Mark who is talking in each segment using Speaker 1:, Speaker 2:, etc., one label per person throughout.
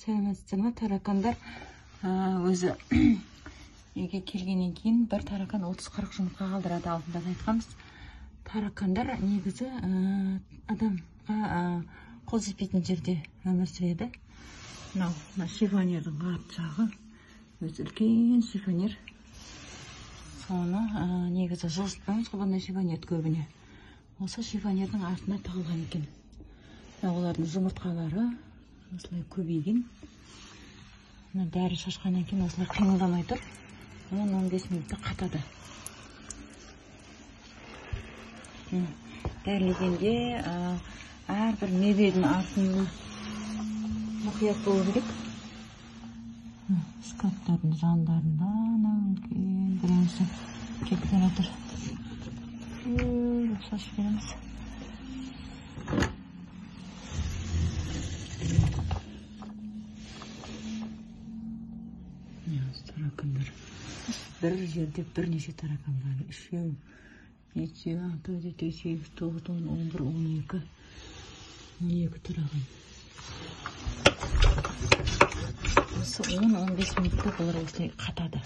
Speaker 1: сәлеметсіздер ме? Таракандар өзі үйге келгеннен кейін бір таракан 30-40 жұмыртқа қалдырады. Алдында да айтқанбыз. Таракандар негізі адамға қол жетпейтін жерде өмір сүреді. Мына шифонердің арт жағы өзі үлкен шифонер. Соны негізі жылжытпаймыз ғой бұндай шифонерді көбіне. Осы шифонердің артына тығылған екен. Олардың жұмыртқалары осылай көбейген. Дәрі шашқаннан кейін осылай қимылдамай тұр. 10-15 минутта қатады. Дәрілегенде әрбір мебелдің артында мұқият болу керек. Шкафтардың жандарында үлкен біреусі кетіп жатыр. Шашып береміз. Таракандар. Бір жерде бірнеше таракан бар. 3, 7, 6, 7, 8, 9, 10, 11, 12. 12 таракан. Осы 10-15 минутта бұлар осылай қатады.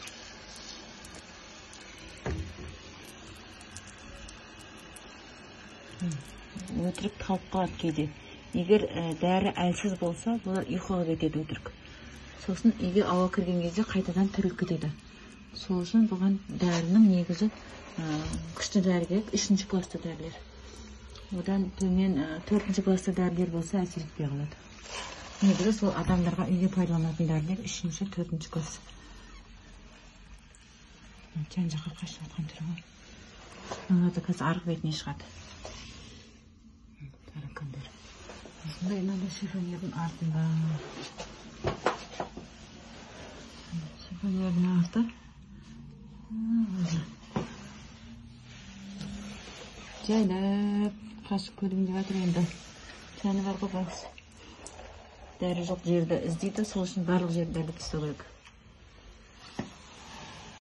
Speaker 1: Өтірік талып қалады кейде. Егер дәрі әлсіз болса, бұлар ұйқыға кетеді өтірік. Сосын үйге ауа кірген кезде қайтадан тіріліп кетеді. Сол үшін бұған дәрінің негізі күшті дәрі керек, 3-ші класты дәрілер. Одан төмен 4-ші класты дәрілер болса әсер етпей қалады. Негізі сол адамдарға үйге пайдаланатын дәрілер 3-ші, 4-ші класс. Жан жаққа қашып жатқан түрі ғой. Мынада қазір арғы бетіне шығады. Таракандар. Осындай мынада шифонердің артында. Шифонердің арты. Жайлап қашып көрейін деп жатыр енді. Жаны бар ғой бақсы. Дәрі жоқ жерді іздейді, сол үшін барлық жерді дәрілеп тастау керек.